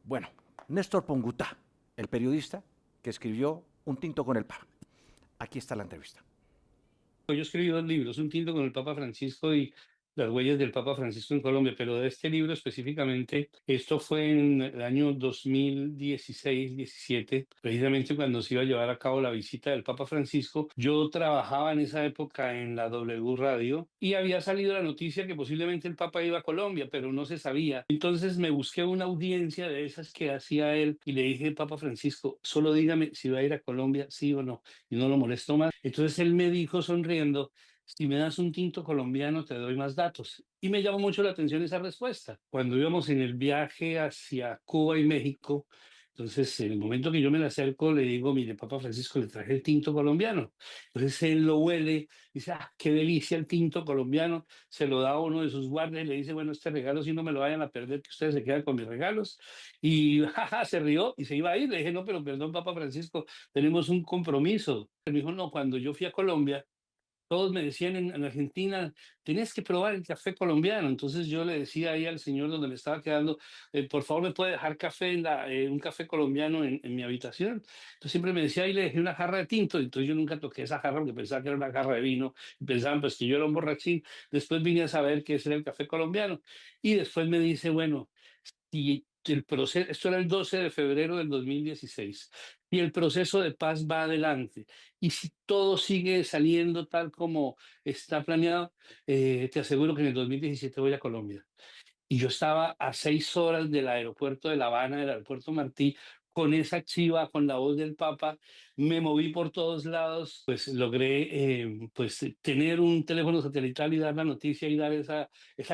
Bueno, Néstor Pongutá, el periodista que escribió Un tinto con el Papa. Aquí está la entrevista. Yo escribí dos libros, Un tinto con el Papa Francisco y Las huellas del Papa Francisco en Colombia, pero de este libro específicamente, esto fue en el año 2016-17, precisamente cuando se iba a llevar a cabo la visita del Papa Francisco. Yo trabajaba en esa época en la W Radio y había salido la noticia que posiblemente el Papa iba a Colombia, pero no se sabía. Entonces me busqué una audiencia de esas que hacía él y le dije, Papa Francisco, solo dígame si va a ir a Colombia, sí o no, y no lo molesto más. Entonces él me dijo sonriendo, si me das un tinto colombiano te doy más datos. Y me llamó mucho la atención esa respuesta. Cuando íbamos en el viaje hacia Cuba y México, entonces en el momento que yo me le acerco le digo, mire, Papa Francisco, le traje el tinto colombiano. Entonces él lo huele, dice, ah, qué delicia el tinto colombiano, se lo da a uno de sus guardias y le dice, bueno, este regalo si no me lo vayan a perder, que ustedes se quedan con mis regalos. Y jaja, se rió y se iba a ir. Le dije, no, pero perdón, Papa Francisco, tenemos un compromiso. Él me dijo, no, cuando yo fui a Colombia, todos me decían en Argentina, tenés que probar el café colombiano. Entonces yo le decía ahí al señor donde me estaba quedando, por favor me puede dejar café un café colombiano en mi habitación. Entonces siempre me decía, ahí le dejé una jarra de tinto. Entonces yo nunca toqué esa jarra porque pensaba que era una jarra de vino y pensaban pues que yo era un borrachín. Después vine a saber que ese era el café colombiano. Y después me dice, bueno, y el proceso, esto era el 12 de febrero del 2016, y el proceso de paz va adelante. Y si todo sigue saliendo tal como está planeado, te aseguro que en el 2017 voy a Colombia. Y yo estaba a 6 horas del aeropuerto de La Habana, del aeropuerto Martí, con esa chiva, con la voz del Papa, me moví por todos lados, pues logré tener un teléfono satelital y dar la noticia y dar esa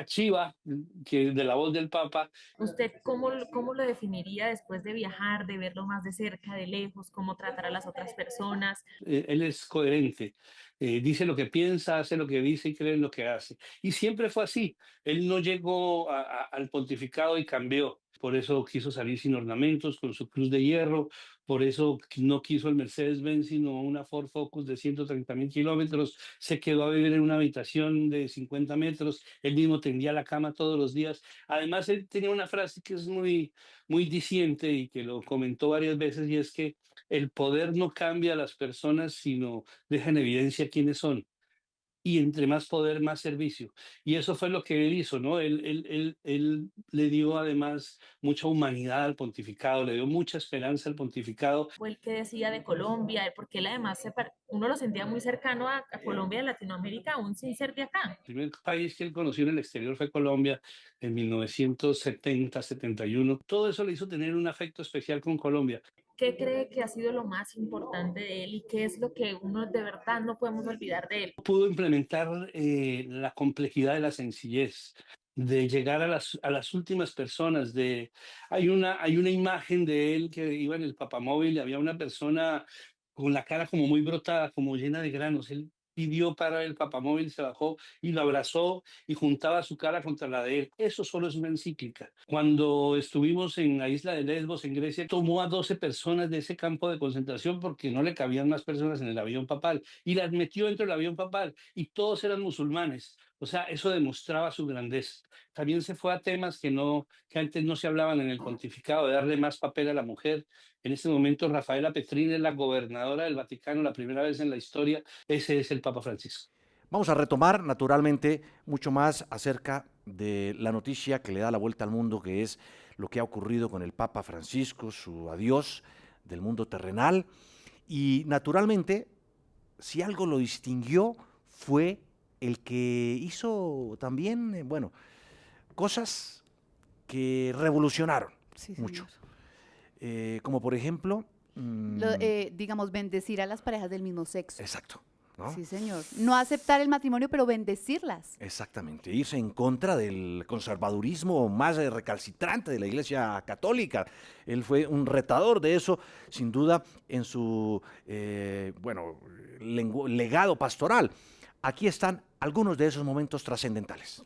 chiva que, de la voz del Papa. ¿Usted cómo lo definiría después de viajar, de verlo más de cerca, de lejos, cómo tratar a las otras personas? Él es coherente, dice lo que piensa, hace lo que dice y cree en lo que hace. Y siempre fue así. Él no llegó al pontificado y cambió. Por eso quiso salir sin ornamentos, con su cruz de hierro. Por eso no quiso el Mercedes-Benz, sino una Ford Focus de 130.000 kilómetros. Se quedó a vivir en una habitación de 50 metros. Él mismo tendía la cama todos los días. Además, él tenía una frase que es muy, muy diciente y que lo comentó varias veces, y es que el poder no cambia a las personas, sino deja en evidencia quiénes son. Y entre más poder, más servicio. Y eso fue lo que él hizo, ¿no? Él le dio además mucha humanidad al pontificado, le dio mucha esperanza al pontificado. Fue el que decía de Colombia, porque él además uno lo sentía muy cercano a Colombia, a Latinoamérica, aún sin ser de acá. El primer país que él conoció en el exterior fue Colombia en 1970-71. Todo eso le hizo tener un afecto especial con Colombia. ¿Qué cree que ha sido lo más importante de él y qué es lo que uno de verdad no podemos olvidar de él? Pudo implementar la complejidad de la sencillez, de llegar a las últimas personas. Hay una imagen de él que iba en el papamóvil y había una persona con la cara como muy brotada, como llena de granos. Él pidió para el papamóvil, se bajó y lo abrazó y juntaba su cara contra la de él. Eso solo es una encíclica. Cuando estuvimos en la isla de Lesbos, en Grecia, tomó a 12 personas de ese campo de concentración porque no le cabían más personas en el avión papal y las metió dentro del avión papal y todos eran musulmanes. O sea, eso demostraba su grandeza. También se fue a temas que antes no se hablaban en el pontificado, de darle más papel a la mujer. En este momento, Rafaela Petrini es la gobernadora del Vaticano, la primera vez en la historia. Ese es el Papa Francisco. Vamos a retomar, naturalmente, mucho más acerca de la noticia que le da la vuelta al mundo, que es lo que ha ocurrido con el Papa Francisco, su adiós del mundo terrenal. Y, naturalmente, si algo lo distinguió, fue el que hizo también, cosas que revolucionaron Sí, mucho. señor. Como por ejemplo, Digamos, bendecir a las parejas del mismo sexo. exacto, ¿no? Sí, señor. No aceptar el matrimonio, pero bendecirlas. Exactamente, irse en contra del conservadurismo más recalcitrante de la Iglesia Católica. Él fue un retador de eso, sin duda, en su legado pastoral. Aquí están algunos de esos momentos trascendentales.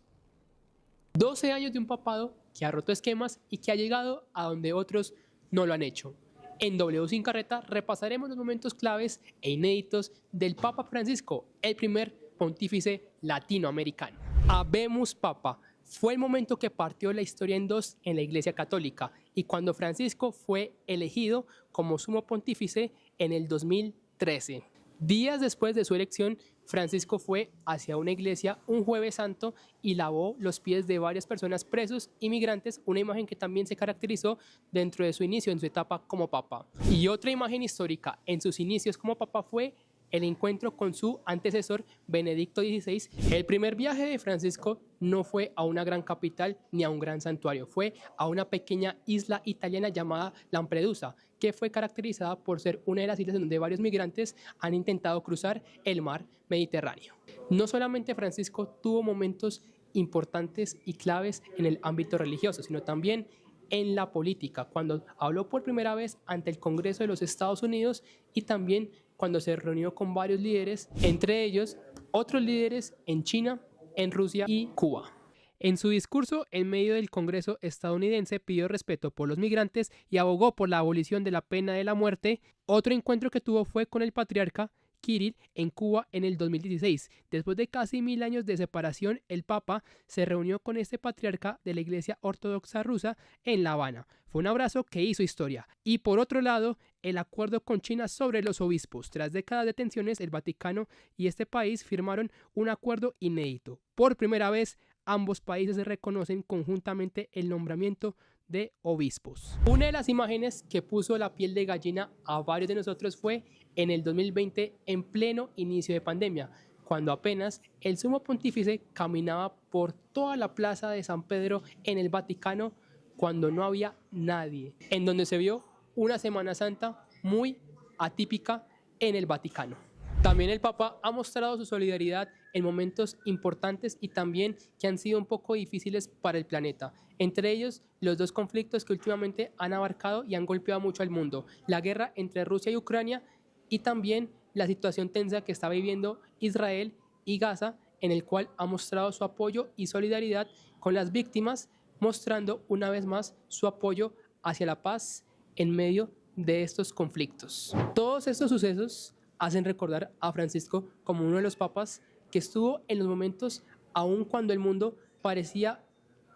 12 años de un papado que ha roto esquemas y que ha llegado a donde otros no lo han hecho. En W Sin Carreta repasaremos los momentos claves e inéditos del Papa Francisco, el primer pontífice latinoamericano. Habemus Papa fue el momento que partió la historia en dos en la Iglesia Católica y cuando Francisco fue elegido como sumo pontífice en el 2013. Días después de su elección, Francisco fue hacia una iglesia un Jueves Santo y lavó los pies de varias personas presos y migrantes, una imagen que también se caracterizó dentro de su inicio en su etapa como papa. Y otra imagen histórica en sus inicios como papa fue el encuentro con su antecesor Benedicto XVI. El primer viaje de Francisco no fue a una gran capital ni a un gran santuario, fue a una pequeña isla italiana llamada Lampedusa, que fue caracterizada por ser una de las islas donde varios migrantes han intentado cruzar el mar Mediterráneo. No solamente Francisco tuvo momentos importantes y claves en el ámbito religioso, sino también en la política, cuando habló por primera vez ante el Congreso de los Estados Unidos y también cuando se reunió con varios líderes, entre ellos otros líderes en China, en Rusia y Cuba. En su discurso en medio del Congreso estadounidense pidió respeto por los migrantes y abogó por la abolición de la pena de la muerte. Otro encuentro que tuvo fue con el patriarca Kirill en Cuba en el 2016. Después de casi 1000 años de separación, el Papa se reunió con este patriarca de la Iglesia Ortodoxa rusa en La Habana. Fue un abrazo que hizo historia. Y por otro lado, el acuerdo con China sobre los obispos. Tras décadas de tensiones, el Vaticano y este país firmaron un acuerdo inédito. Por primera vez, ambos países se reconocen conjuntamente el nombramiento de obispos. Una de las imágenes que puso la piel de gallina a varios de nosotros fue en el 2020, en pleno inicio de pandemia, cuando apenas el sumo pontífice caminaba por toda la plaza de San Pedro en el Vaticano, cuando no había nadie, en donde se vio una Semana Santa muy atípica en el Vaticano. También el Papa ha mostrado su solidaridad en momentos importantes y también que han sido un poco difíciles para el planeta. Entre ellos, los dos conflictos que últimamente han abarcado y han golpeado mucho al mundo. La guerra entre Rusia y Ucrania y también la situación tensa que está viviendo Israel y Gaza, en el cual ha mostrado su apoyo y solidaridad con las víctimas, mostrando una vez más su apoyo hacia la paz en medio de estos conflictos. Todos estos sucesos hacen recordar a Francisco como uno de los papas que estuvo en los momentos aun cuando el mundo parecía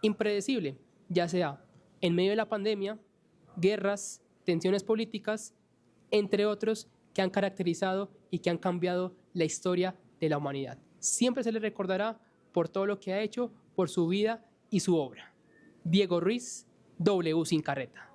impredecible, ya sea en medio de la pandemia, guerras, tensiones políticas, entre otros que han caracterizado y que han cambiado la historia de la humanidad. Siempre se le recordará por todo lo que ha hecho, por su vida y su obra. Diego Ruiz, W Sin Carreta.